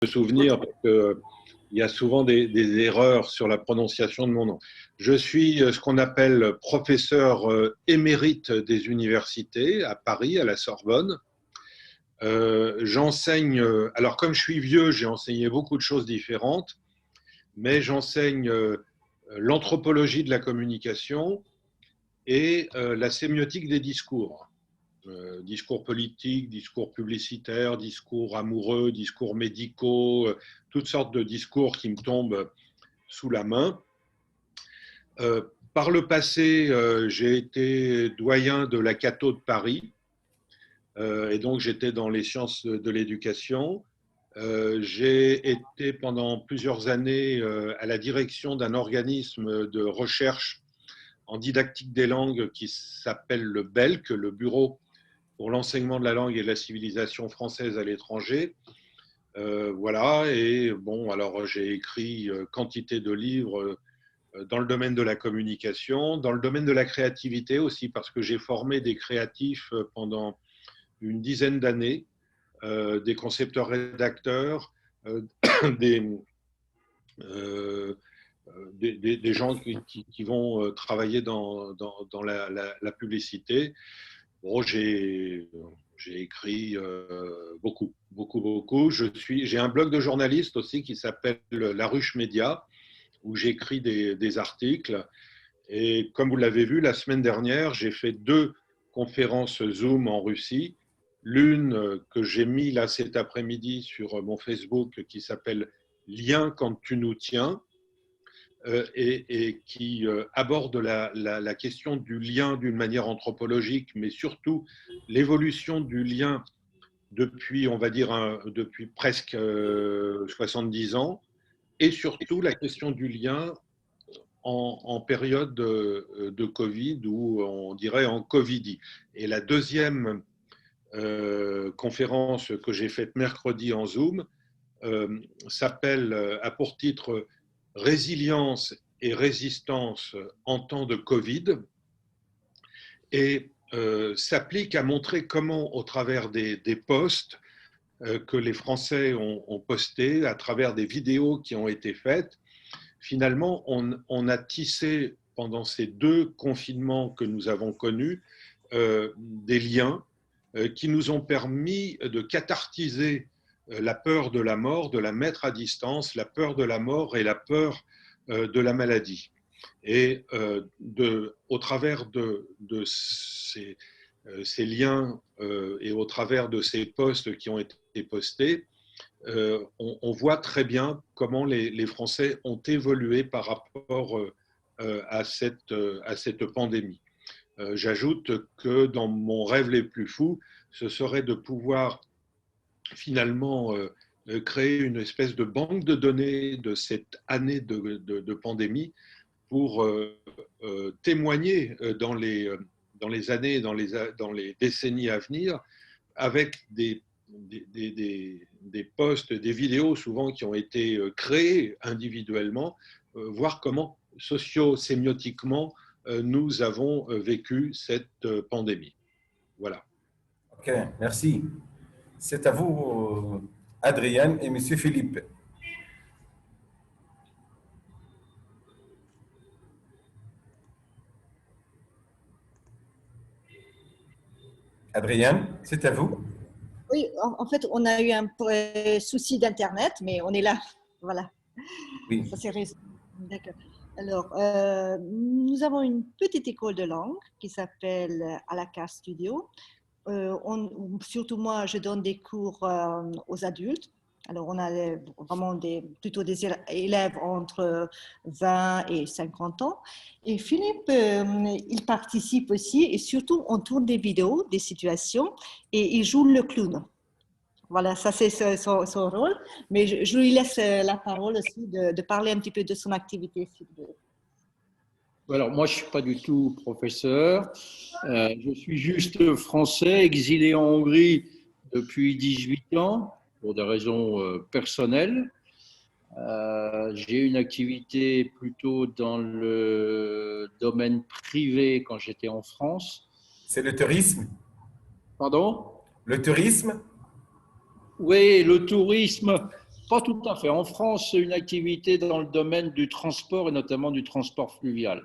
me souvenir parce que il y a souvent des erreurs sur la prononciation de mon nom. Je suis ce qu'on appelle professeur émérite des universités à Paris, à la Sorbonne. J'enseigne, alors comme je suis vieux, j'ai enseigné beaucoup de choses différentes, mais j'enseigne l'anthropologie de la communication et la sémiotique des discours. Discours politiques, discours publicitaires, discours amoureux, discours médicaux, toutes sortes de discours qui me tombent sous la main. Par le passé, j'ai été doyen de la Cato de Paris, et donc j'étais dans les sciences de l'éducation. J'ai été pendant plusieurs années à la direction d'un organisme de recherche en didactique des langues qui s'appelle le BELC, le Bureau pour l'enseignement de la langue et de la civilisation française à l'étranger. Voilà, et bon, alors j'ai écrit quantité de livres dans le domaine de la communication, dans le domaine de la créativité aussi, parce que j'ai formé des créatifs pendant une dizaine d'années, des concepteurs-rédacteurs, des, des gens qui vont travailler dans la publicité. Bon, j'ai écrit beaucoup. J'ai un blog de journaliste aussi qui s'appelle La Ruche Média, où j'écris des articles. Et comme vous l'avez vu, la semaine dernière, j'ai fait 2 conférences Zoom en Russie. L'une que j'ai mis là cet après-midi sur mon Facebook qui s'appelle Lien quand tu nous tiens, et qui aborde la question du lien d'une manière anthropologique, mais surtout l'évolution du lien depuis, on va dire, depuis presque 70 ans, et surtout la question du lien en période de Covid, ou on dirait en Covidie. Et la deuxième conférence que j'ai faite mercredi en Zoom a pour titre Résilience et résistance en temps de Covid, et s'applique à montrer comment, au travers des posts que les Français ont postés, à travers des vidéos qui ont été faites, finalement, on a tissé pendant ces 2 confinements que nous avons connus des liens qui nous ont permis de cathartiser la peur de la mort, de la mettre à distance, la peur de la mort et la peur de la maladie. Et au travers de ces liens et au travers de ces posts qui ont été postés, on voit très bien comment les Français ont évolué par rapport à cette pandémie. J'ajoute que dans mon rêve les plus fous, ce serait de pouvoir finalement créer une espèce de banque de données de cette année de pandémie pour témoigner dans les années, dans les décennies à venir, avec des posts, des vidéos souvent qui ont été créées individuellement, voir comment socio-sémiotiquement nous avons vécu cette pandémie. Voilà. Ok, merci. C'est à vous, Adrien et Monsieur Philippe. Adrien, c'est à vous. Oui, en fait, on a eu un souci d'Internet, mais on est là. Voilà. Oui. Ça c'est résolu. D'accord. Alors, nous avons une petite école de langue qui s'appelle Alaka Studio. Surtout moi, je donne des cours aux adultes. Alors, on a vraiment plutôt des élèves entre 20 et 50 ans. Et Philippe, il participe aussi, et surtout, on tourne des vidéos, des situations, et il joue le clown. Voilà, ça c'est son rôle. Mais je lui laisse la parole aussi de parler un petit peu de son activité. Alors, moi, je ne suis pas du tout professeur. Je suis juste français, exilé en Hongrie depuis 18 ans, pour des raisons personnelles. J'ai une activité plutôt dans le domaine privé quand j'étais en France. C'est le tourisme? Pardon? Le tourisme? Oui, le tourisme. Pas tout à fait. En France, c'est une activité dans le domaine du transport et notamment du transport fluvial.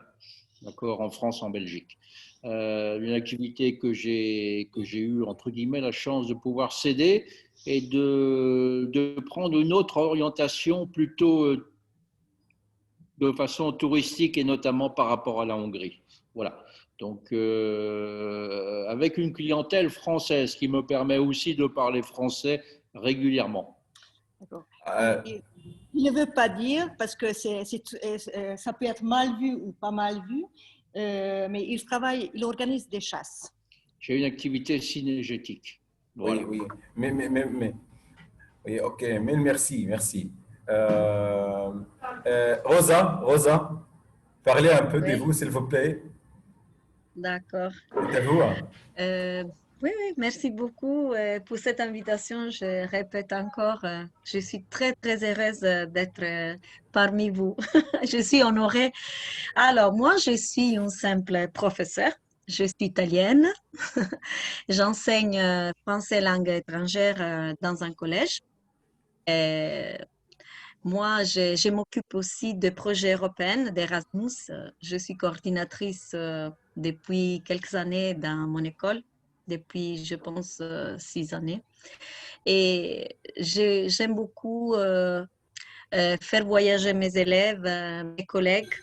D'accord, en France, en Belgique. Une activité que j'ai eu, entre guillemets, la chance de pouvoir céder et de prendre une autre orientation plutôt de façon touristique et notamment par rapport à la Hongrie. Voilà. Donc, avec une clientèle française qui me permet aussi de parler français régulièrement. D'accord. Euh, Il ne veut pas dire, parce que ça peut être mal vu ou pas mal vu, mais il organise des chasses. J'ai une activité synégétique. Voilà. oui, oui. Oui, ok. Mais merci, merci. Rosa, parlez un peu de Oui, vous, s'il vous plaît. d'accord. C'est à vous. Euh, oui, oui, merci beaucoup pour cette invitation. Je répète encore, je suis très, très heureuse d'être parmi vous. Je suis honorée. Alors, moi, je suis une simple professeure. Je suis italienne. J'enseigne français langue étrangère dans un collège. Euh, Moi, je m'occupe aussi de projets européens d'Erasmus. Je suis coordinatrice depuis quelques années dans mon école, depuis, je pense, 6 années. Et j'aime beaucoup faire voyager mes élèves, mes collègues.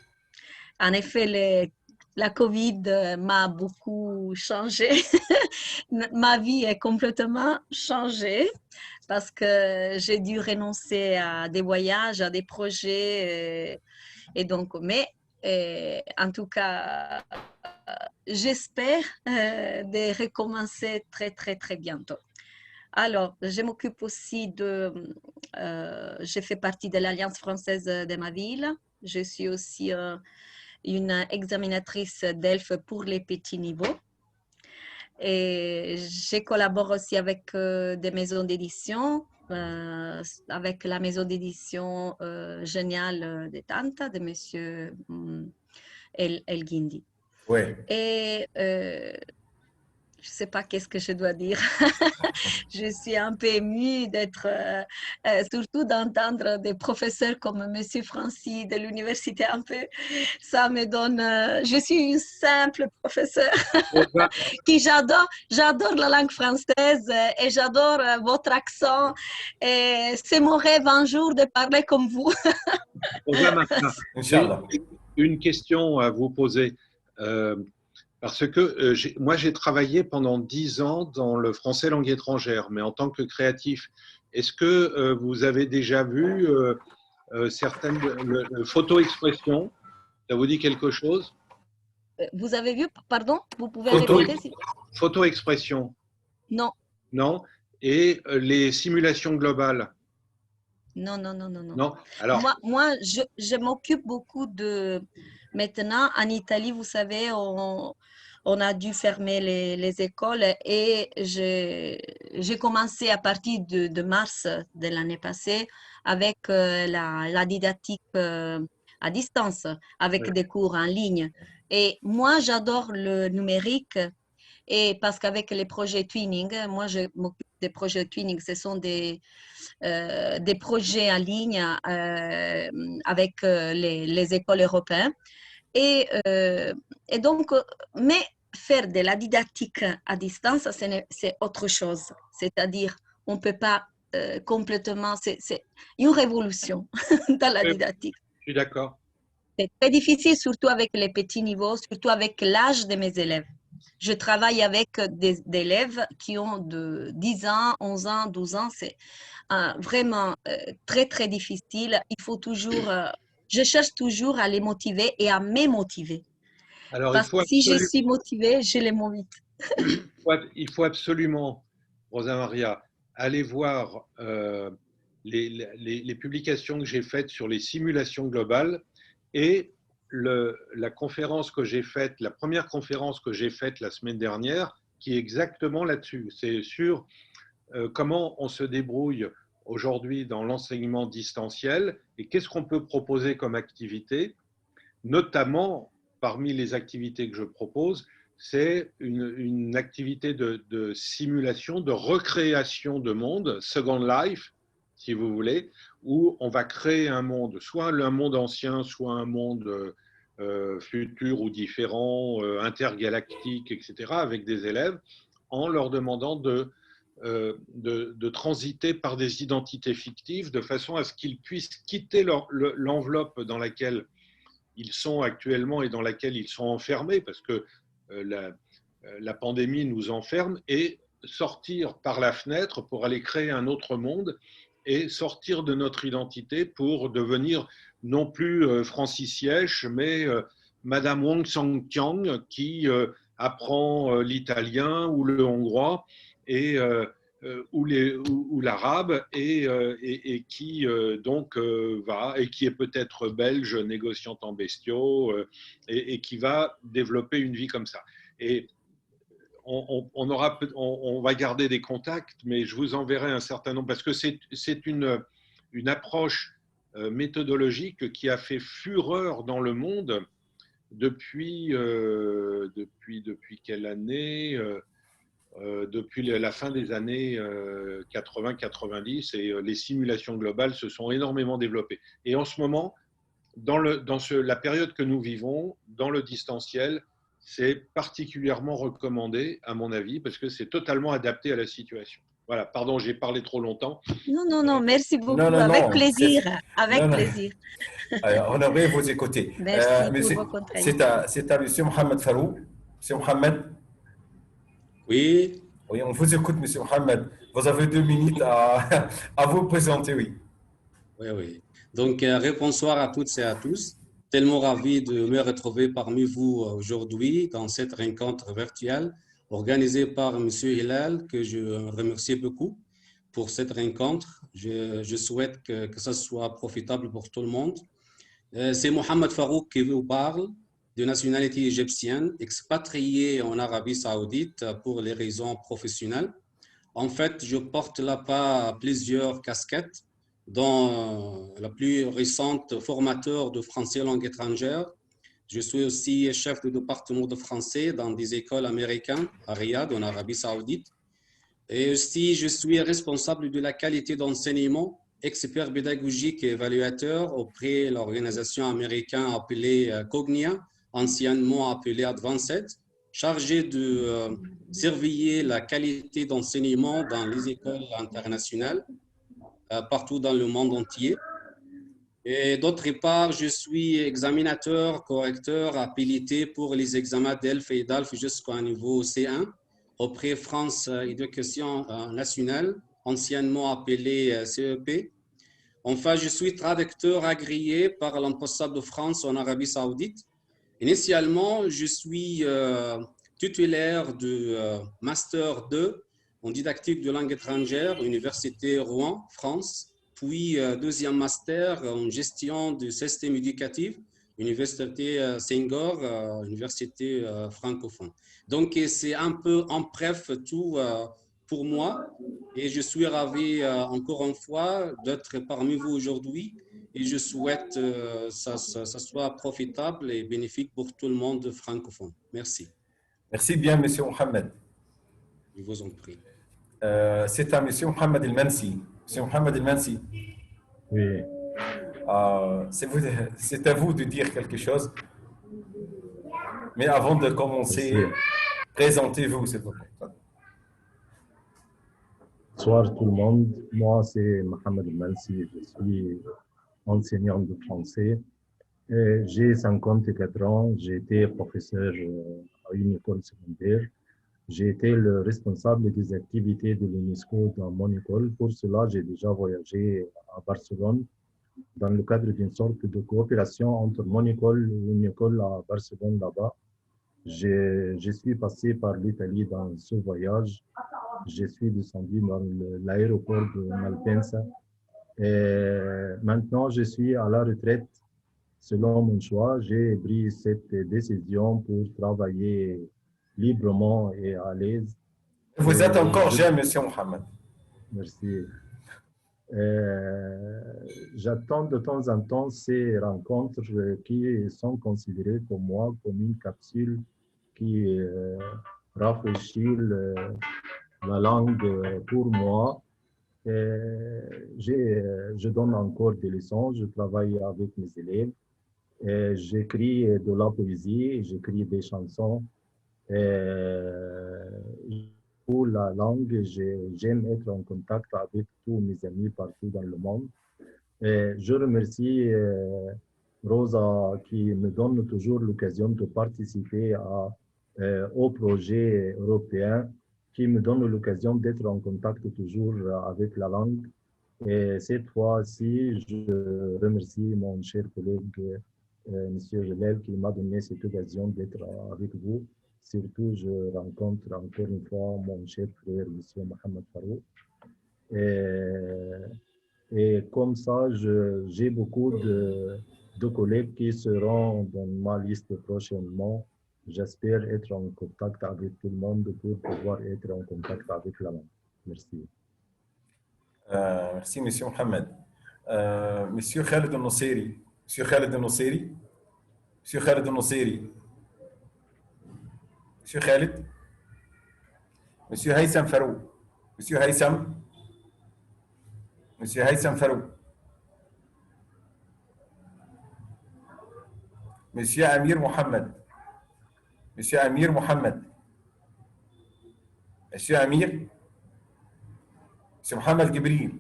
En effet, la Covid m'a beaucoup changé. Ma vie est complètement changée parce que j'ai dû renoncer à des voyages, à des projets. Et donc, mais en tout cas, j'espère de recommencer très, très, très bientôt. Alors, je m'occupe aussi je fais partie de l'Alliance française de ma ville. Je suis aussi une examinatrice d'ELF pour les petits niveaux. Et je collabore aussi avec des maisons d'édition, avec la maison d'édition Génial de Tanta, de Monsieur El Guindi. Oui. Et je ne sais pas qu'est-ce que je dois dire. Je suis un peu émue d'être, surtout d'entendre des professeurs comme Monsieur Francis de l'université un peu. Ça me donne. Je suis une simple professeure qui j'adore la langue française et j'adore votre accent. Et c'est mon rêve un jour de parler comme vous. Inch'Allah. Une question à vous poser. Parce que moi, j'ai travaillé pendant 10 ans dans le français langue étrangère, mais en tant que créatif. Est-ce que vous avez déjà vu certaines photo-expressions? Ça vous dit quelque chose? Vous avez vu, pardon, vous pouvez Photo. répéter? Photo-expression, Non, non? Et les simulations globales, non, non, non, non, non. non? Alors, Moi je m'occupe beaucoup de… Maintenant, en Italie, vous savez, on a dû fermer les écoles et j'ai commencé à partir de mars de l'année passée avec la didactique à distance, avec des cours en ligne. Et moi, j'adore le numérique et parce qu'avec les projets Twinning, moi, je m'occupe des projets Twinning. Ce sont des projets en ligne avec les écoles européennes. Et, euh, et donc, mais faire de la didactique à distance, c'est autre chose. C'est-à-dire, on ne peut pas complètement, c'est une révolution dans la didactique. je suis d'accord. C'est très difficile, surtout avec les petits niveaux, surtout avec l'âge de mes élèves. Je travaille avec des élèves qui ont de 10 ans, 11 ans, 12 ans. C'est vraiment très, très difficile. Il faut toujours, je cherche toujours à les motiver et à me motiver. Alors, Parce que si je suis motivée, je les motive. il faut absolument, Rosa Maria, aller voir les publications que j'ai faites sur les simulations globales et la conférence que j'ai faite, la première conférence que j'ai faite la semaine dernière, qui est exactement là-dessus. C'est sur comment on se débrouille aujourd'hui dans l'enseignement distanciel et qu'est-ce qu'on peut proposer comme activité, notamment parmi les activités que je propose, c'est une activité de simulation, de recréation de monde, Second Life, si vous voulez, où on va créer un monde, soit un monde ancien, soit un monde futur ou différent, intergalactique, etc., avec des élèves, en leur demandant de transiter par des identités fictives de façon à ce qu'ils puissent quitter l'enveloppe dans laquelle ils sont actuellement et dans laquelle ils sont enfermés, parce que la pandémie nous enferme, et sortir par la fenêtre pour aller créer un autre monde et sortir de notre identité pour devenir non plus Francis Siech, mais Madame Wong Song-Tiang qui apprend l'italien ou le hongrois et ou l'arabe et qui donc va et qui est peut-être belge, négociante en bestiaux et qui va développer une vie comme ça. Et on va garder des contacts, mais je vous enverrai un certain nombre parce que c'est une approche méthodologique qui a fait fureur dans le monde depuis quelle année depuis la fin des années 80-90 et les simulations globales se sont énormément développées. Et en ce moment, dans la période que nous vivons, dans le distanciel, c'est particulièrement recommandé, à mon avis, parce que c'est totalement adapté à la situation. Voilà, pardon, j'ai parlé trop longtemps. Non, non, non, merci beaucoup. Non, non, Avec non, plaisir, avec non, non. plaisir. On aimerait vous écouter. Merci pour vos conseils. C'est à M. Mohamed Farouk. M. Mohamed, Oui, oui, on vous écoute, M. Mohamed. Vous avez 2 minutes à vous présenter, oui. oui, oui. Donc, bonsoir à toutes et à tous. Tellement ravi de me retrouver parmi vous aujourd'hui dans cette rencontre virtuelle organisée par M. Hilal, que je remercie beaucoup pour cette rencontre. Je souhaite que ça soit profitable pour tout le monde. C'est Mohamed Farouk qui vous parle, de nationalité égyptienne, expatrié en Arabie Saoudite pour les raisons professionnelles. En fait, je porte là-bas plusieurs casquettes, dont la plus récente formateur de français langue étrangère. Je suis aussi chef de département de français dans des écoles américaines à Riyad, en Arabie Saoudite. Et aussi, je suis responsable de la qualité d'enseignement, expert pédagogique et évaluateur auprès de l'organisation américaine appelée Cognia, anciennement appelée Advanced, chargé de surveiller la qualité d'enseignement dans les écoles internationales partout dans le monde entier. Et d'autre part, je suis examinateur, correcteur habilité pour les examens d'ELF et d'ALF jusqu'au niveau C1 auprès France Éducation Nationale, anciennement appelée CEP. Enfin, je suis traducteur agréé par l'ambassade de France en Arabie Saoudite. Initialement, je suis titulaire de Master 2 en didactique de langue étrangère, Université Rouen, France, puis deuxième master en gestion du système éducatif, Université Senghor, Université francophone. Donc, c'est un peu en bref tout pour moi et je suis ravi encore une fois d'être parmi vous aujourd'hui et je souhaite que ça soit profitable et bénéfique pour tout le monde francophone. Merci. Merci bien, M. Mohamed. Je vous en prie. C'est à M. Mohamed El-Mansi. M. Mohamed El-Mansi. Oui. C'est à vous de dire quelque chose. Mais avant de commencer, présentez-vous, s'il vous plaît. Bonsoir tout le monde. Moi, c'est Mohamed El-Mansi. Je suis enseignant de français. J'ai 54 ans. J'ai été professeur à une école secondaire. J'ai été le responsable des activités de l'UNESCO dans mon école. Pour cela, j'ai déjà voyagé à Barcelone dans le cadre d'une sorte de coopération entre mon école et une école à Barcelone là-bas. Je suis passé par l'Italie dans ce voyage. Je suis descendu dans l'aéroport de Malpensa. Et maintenant, je suis à la retraite. Selon mon choix, j'ai pris cette décision pour travailler librement et à l'aise. Vous êtes encore jeune, M. Mohamed. Merci. J'attends de temps en temps ces rencontres qui sont considérées pour moi comme une capsule qui rafraîchit la langue pour moi. Je donne encore des leçons, je travaille avec mes élèves. J'écris de la poésie, j'écris des chansons. Pour la langue, j'aime être en contact avec tous mes amis partout dans le monde. Je remercie Rosa qui me donne toujours l'occasion de participer au projet européen, qui me donne l'occasion d'être en contact toujours avec la langue. Et cette fois-ci, je remercie mon cher collègue, M. Gelel, qui m'a donné cette occasion d'être avec vous. Surtout, je rencontre encore une fois mon cher frère, M. Mohamed Farouk. Et comme ça, j'ai beaucoup de collègues qui seront dans ma liste prochainement. J'espère être en contact avec tout le monde pour pouvoir être en contact avec la langue. Merci. Merci, M. Mohamed. Monsieur Khaled al-Nosiri. Monsieur Khaled al-Nosiri. Monsieur Khaled al-Nosiri. Monsieur Khaled. Monsieur Haytham Farouk. Monsieur Haytham. Monsieur Haytham Farouk. Monsieur Amir Mohamed. Monsieur Amir Mohamed. Monsieur Amir. Monsieur Mohamed Gibril.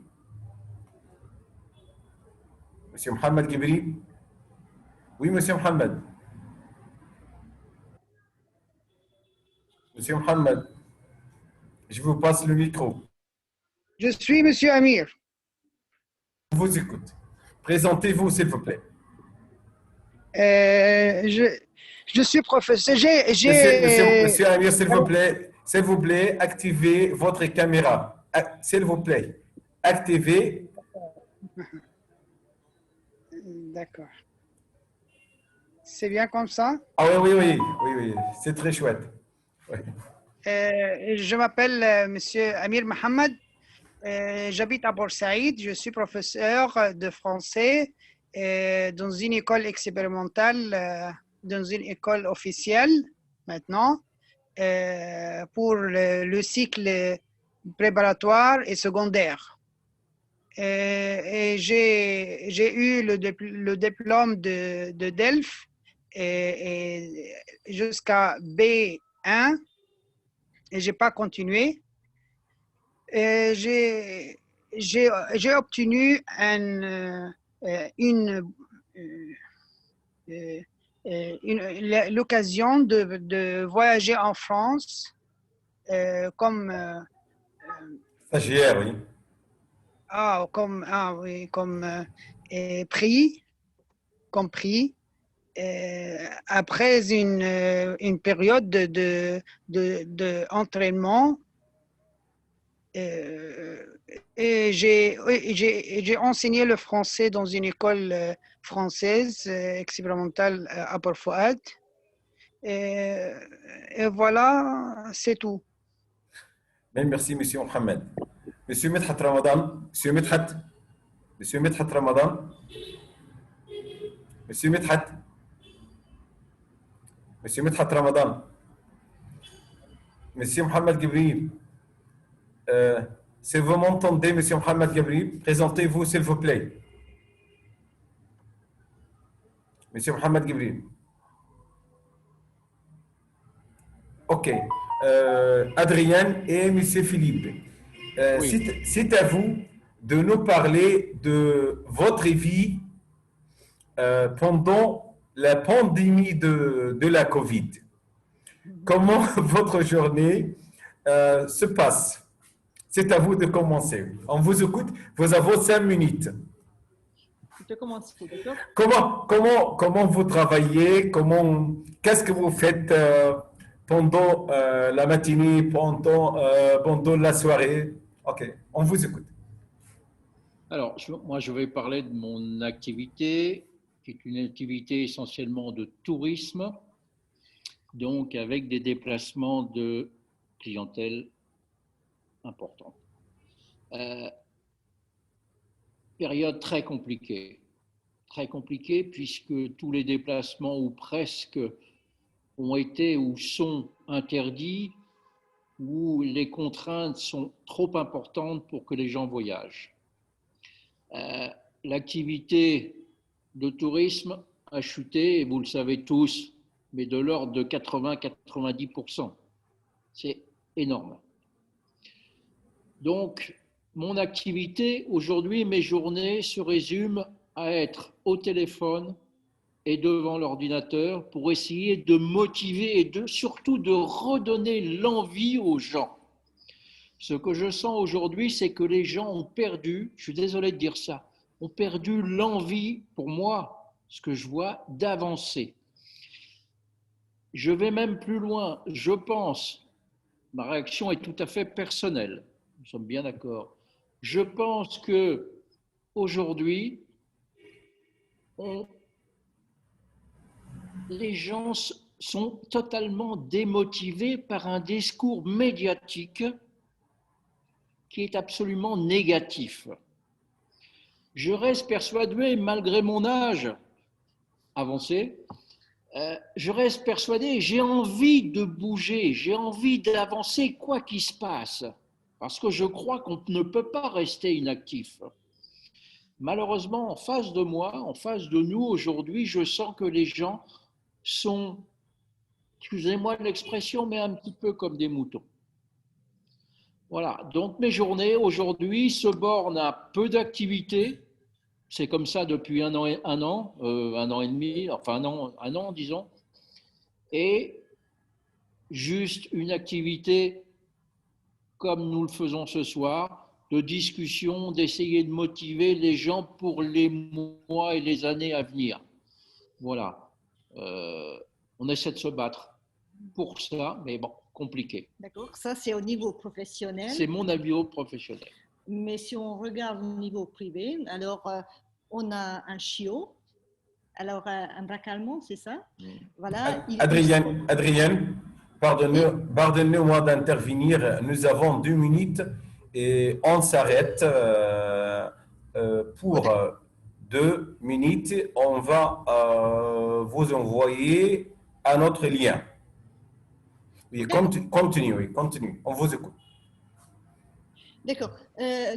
Monsieur Mohamed Gibril. Oui, Monsieur Mohamed. Monsieur Mohamed, je vous passe le micro. Je suis Monsieur Amir. Je vous écoute. Présentez-vous, s'il vous plaît. Je suis professeur. Monsieur Amir, s'il vous plaît, activez votre caméra. S'il vous plaît, activez. D'accord. C'est bien comme ça? Ah oui, c'est très chouette. Oui. Je m'appelle Monsieur Amir Mohamed. J'habite à Boursaïd. Je suis professeur de français dans une école expérimentale, dans une école officielle maintenant, pour le cycle préparatoire et secondaire. Et j'ai eu le diplôme de DELF et jusqu'à B1 et j'ai pas continué. J'ai obtenu l'occasion de voyager en France comme stagiaire, oui. Comme prix, après une période d'entraînement. Et j'ai enseigné le français dans une école française expérimentale à Port Fouad. Et voilà, c'est tout. Merci, Monsieur Mohamed. Monsieur Medhat Ramadan. Monsieur Medhat Ramadan. Monsieur Medhat Ramadan. Monsieur Mohamed Gibril. Si vous m'entendez, Monsieur Mohamed Gibril, présentez-vous, s'il vous plaît. Monsieur Mohamed Gibril. OK. Adrien et Monsieur Philippe. Oui. C'est à vous de nous parler de votre vie pendant la pandémie de la Covid. Comment votre journée se passe? C'est à vous de commencer. On vous écoute. Vous avez 5 minutes. Je peux commencer, d'accord? Comment vous travaillez? Qu'est-ce que vous faites pendant la matinée, pendant la soirée? OK, on vous écoute. Alors, moi, je vais parler de mon activité, qui est une activité essentiellement de tourisme, donc avec des déplacements de clientèle importante. Période très compliquée puisque tous les déplacements ou presque ont été ou sont interdits où les contraintes sont trop importantes pour que les gens voyagent. L'activité de tourisme a chuté, et vous le savez tous, mais de l'ordre de 80-90%. C'est énorme. Donc, mon activité aujourd'hui, mes journées se résument à être au téléphone et devant l'ordinateur pour essayer de motiver et surtout de redonner l'envie aux gens. Ce que je sens aujourd'hui, c'est que les gens ont perdu, je suis désolé de dire ça, ont perdu l'envie, pour moi, ce que je vois, d'avancer. Je vais même plus loin, je pense, ma réaction est tout à fait personnelle, nous sommes bien d'accord. Je pense que aujourd'hui, les gens sont totalement démotivés par un discours médiatique qui est absolument négatif. Je reste persuadé, malgré mon âge avancé, je reste persuadé, j'ai envie de bouger, j'ai envie d'avancer quoi qu'il se passe, parce que je crois qu'on ne peut pas rester inactif. Malheureusement, en face de moi, en face de nous aujourd'hui, je sens que les gens sont, excusez-moi de l'expression, mais un petit peu comme des moutons. Voilà, donc mes journées aujourd'hui se bornent à peu d'activités. C'est comme ça depuis un an et demi, enfin un an disons, et juste une activité comme nous le faisons ce soir, de discussion, d'essayer de motiver les gens pour les mois et les années à venir. Voilà, on essaie de se battre pour ça, mais bon, compliqué. D'accord, ça c'est au niveau professionnel. C'est mon niveau professionnel. Mais si on regarde au niveau privé, alors on a un chiot, alors un braque allemand, c'est ça? Voilà. Adrien, pardonnez-moi d'intervenir. Nous avons 2 minutes et on s'arrête pour 2 minutes. On va vous envoyer un autre lien. Oui, continue, on vous écoute. D'accord.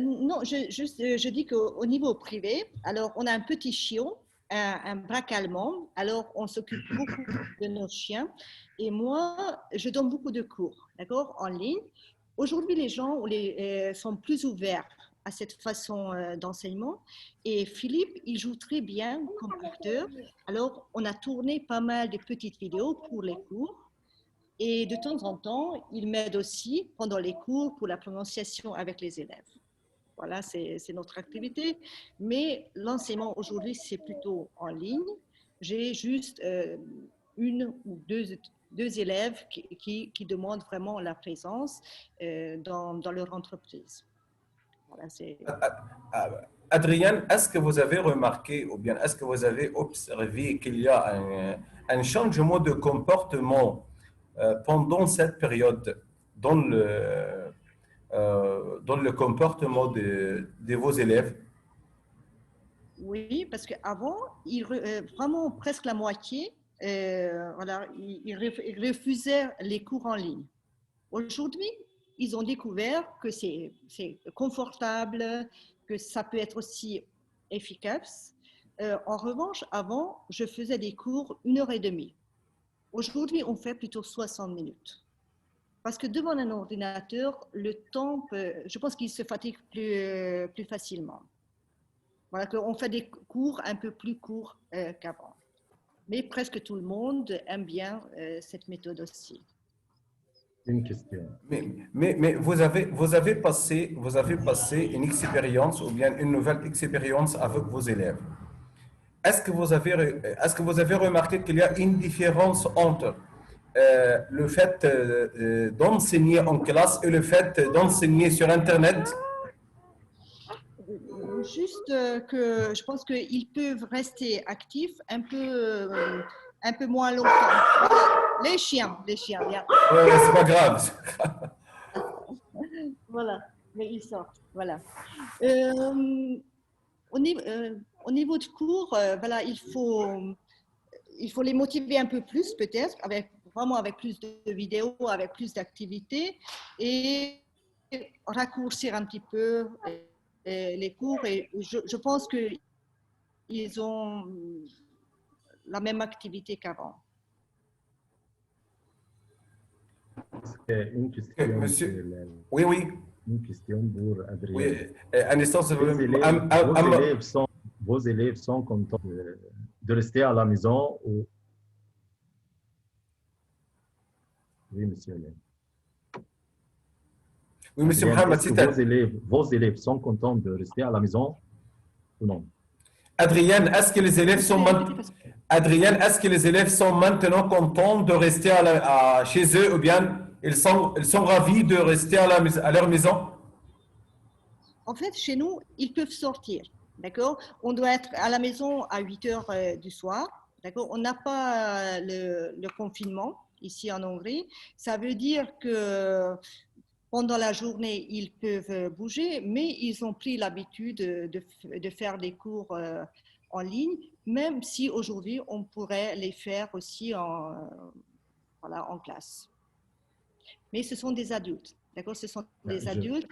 Non, je dis qu'au niveau privé, alors on a un petit chiot, un braque allemand, alors on s'occupe beaucoup de nos chiens. Et moi, je donne beaucoup de cours, d'accord, en ligne. Aujourd'hui, les gens sont plus ouverts à cette façon d'enseignement. Et Philippe, il joue très bien comme acteur. Alors, on a tourné pas mal de petites vidéos pour les cours. Et de temps en temps, il m'aide aussi pendant les cours pour la prononciation avec les élèves. Voilà, c'est notre activité. Mais l'enseignement aujourd'hui, c'est plutôt en ligne. J'ai juste une ou deux élèves qui demandent vraiment la présence dans leur entreprise. Voilà, Adrien, est-ce que vous avez remarqué ou bien est-ce que vous avez observé qu'il y a un changement de comportement pendant cette période dans le comportement de vos élèves? Oui, parce qu'avant, vraiment presque la moitié, voilà, ils refusaient les cours en ligne. Aujourd'hui, ils ont découvert que c'est confortable, que ça peut être aussi efficace. En revanche, avant, je faisais des cours 1h30. Aujourd'hui, on fait plutôt 60 minutes. Parce que devant un ordinateur, le temps, je pense qu'il se fatigue plus facilement. Voilà, on fait des cours un peu plus courts qu'avant. Mais presque tout le monde aime bien cette méthode aussi. Une question. Mais vous avez passé une expérience ou bien une nouvelle expérience avec vos élèves. Est-ce que vous avez remarqué qu'il y a une différence entre le fait d'enseigner en classe et le fait d'enseigner sur Internet? Juste que je pense qu'ils peuvent rester actifs un peu moins longtemps. Les chiens, bien. Ouais, c'est pas grave. Voilà, mais ils sortent. Voilà. Au niveau de cours, voilà, il faut les motiver un peu plus peut-être avec vraiment avec plus de vidéos, avec plus d'activités et raccourcir un petit peu les cours. Et je pense qu'ils ont la même activité qu'avant. Une question, Monsieur, oui, oui. Une question pour Adrien. Oui, un instant, Vos élèves sont contents de rester à la maison ou... Oui, monsieur. Oui, monsieur Adrien, Mohamed, vos élèves sont contents de rester à la maison ou non? Adrien, est-ce que les élèves sont maintenant contents de rester chez eux ou bien ils sont ravis de rester à leur maison? En fait, chez nous, ils peuvent sortir, d'accord? On doit être à la maison à 8 heures du soir, d'accord? On n'a pas le confinement ici en Hongrie. Ça veut dire que pendant la journée, ils peuvent bouger, mais ils ont pris l'habitude de faire des cours en ligne, même si aujourd'hui, on pourrait les faire aussi en classe. Mais ce sont des adultes, d'accord? Ce sont des adultes.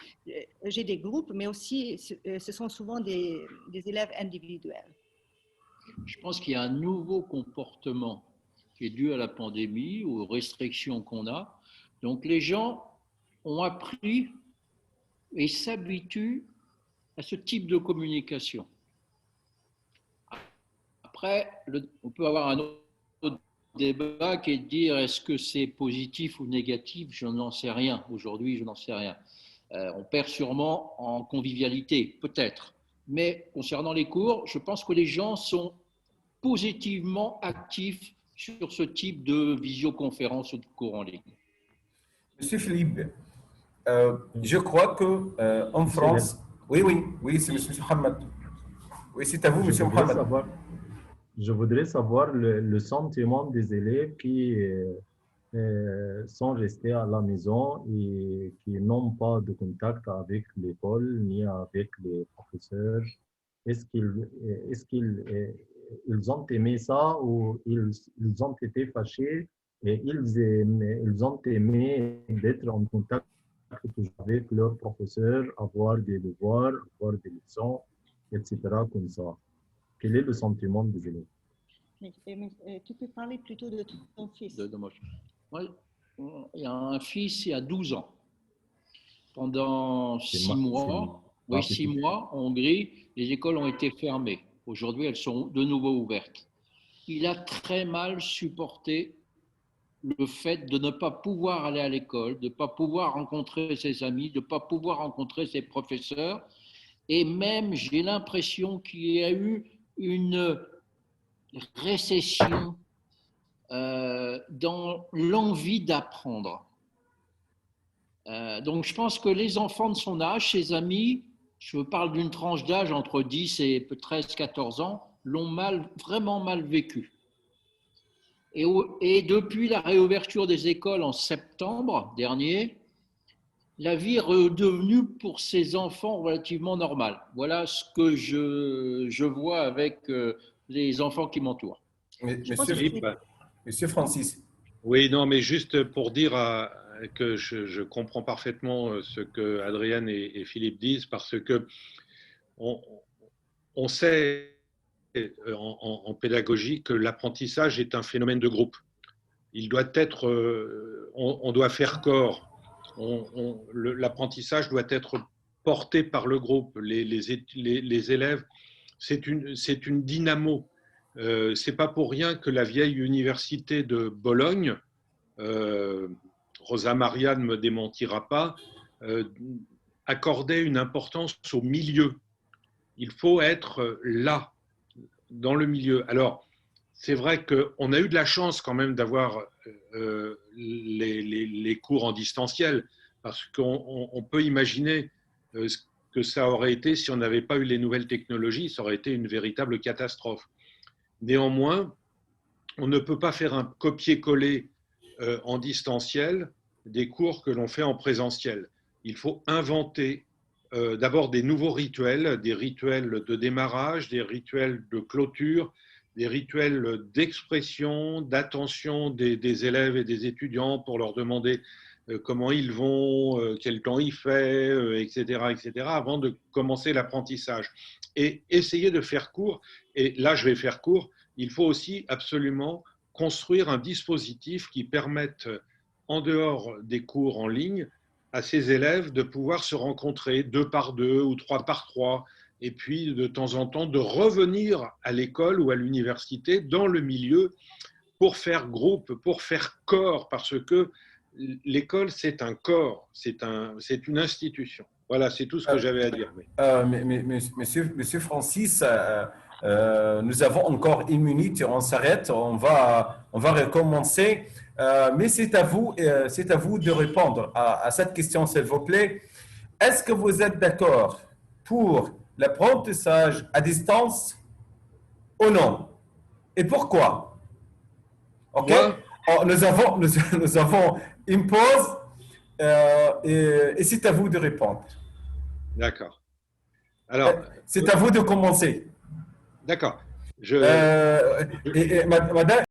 J'ai des groupes, mais aussi ce sont souvent des élèves individuels. Je pense qu'il y a un nouveau comportement qui est dû à la pandémie, aux restrictions qu'on a. Donc les gens ont appris et s'habituent à ce type de communication. Après, on peut avoir un autre débat qui est de dire est-ce que c'est positif ou négatif, je n'en sais rien. Aujourd'hui, je n'en sais rien. On perd sûrement en convivialité, peut-être. Mais concernant les cours, je pense que les gens sont positivement actifs sur ce type de visioconférence ou de cours en ligne. Monsieur Philippe, je crois qu'en France… Oui, c'est monsieur Mohamed. Oui, c'est à vous, monsieur Mohamed. Je voudrais savoir le sentiment des élèves qui sont restés à la maison et qui n'ont pas de contact avec l'école ni avec les professeurs. Est-ce qu'ils ont aimé ça ou ils ont été fâchés et ils ont aimé d'être en contact avec leurs professeurs, avoir des devoirs, avoir des leçons, etc. comme ça. Quel est le sentiment des élèves? Tu peux parler plutôt de ton fils. Moi, il y a un fils, il a 12 ans. Pendant 6 mois, en Hongrie, les écoles ont été fermées. Aujourd'hui, elles sont de nouveau ouvertes. Il a très mal supporté le fait de ne pas pouvoir aller à l'école, de ne pas pouvoir rencontrer ses amis, de ne pas pouvoir rencontrer ses professeurs. Et même, j'ai l'impression qu'il y a eu une récession dans l'envie d'apprendre. Donc, je pense que les enfants de son âge, ses amis, je parle d'une tranche d'âge entre 10 et 13-14 ans, l'ont vraiment mal vécu. Et depuis la réouverture des écoles en septembre dernier, la vie est redevenue pour ces enfants relativement normale. Voilà ce que je vois avec les enfants qui m'entourent. Monsieur Francis. Oui, non, mais juste pour dire que je comprends parfaitement ce que Adrien et Philippe disent, parce que on sait en pédagogie que l'apprentissage est un phénomène de groupe. Il doit être, on doit faire corps. L'apprentissage doit être porté par le groupe. Les élèves, c'est une dynamo. C'est pas pour rien que la vieille université de Bologne, Rosa Maria ne me démentira pas, accordait une importance au milieu. Il faut être là, dans le milieu. Alors, c'est vrai qu'on a eu de la chance quand même d'avoir les cours en distanciel, parce qu'on peut imaginer ce que ça aurait été si on n'avait pas eu les nouvelles technologies, ça aurait été une véritable catastrophe. Néanmoins, on ne peut pas faire un copier-coller en distanciel des cours que l'on fait en présentiel. Il faut inventer d'abord des nouveaux rituels, des rituels de démarrage, des rituels de clôture, des rituels d'expression, d'attention des élèves et des étudiants pour leur demander comment ils vont, quel temps il fait, etc., avant de commencer l'apprentissage. Et essayer de faire court, et là je vais faire court, il faut aussi absolument construire un dispositif qui permette, en dehors des cours en ligne, à ces élèves de pouvoir se rencontrer 2 par 2 ou 3 par 3, et puis de temps en temps de revenir à l'école ou à l'université dans le milieu pour faire groupe, pour faire corps, parce que l'école, c'est un corps, c'est une institution. Voilà, c'est tout ce que j'avais à dire. Monsieur Francis, nous avons encore 1 minute, on s'arrête, on va recommencer. Mais c'est à vous de répondre à cette question, s'il vous plaît. Est-ce que vous êtes d'accord pour l'apprentissage à distance ou non? Et pourquoi? OK? Nous avons une pause et c'est à vous de répondre. D'accord. Alors, c'est à vous de commencer. D'accord. Madame,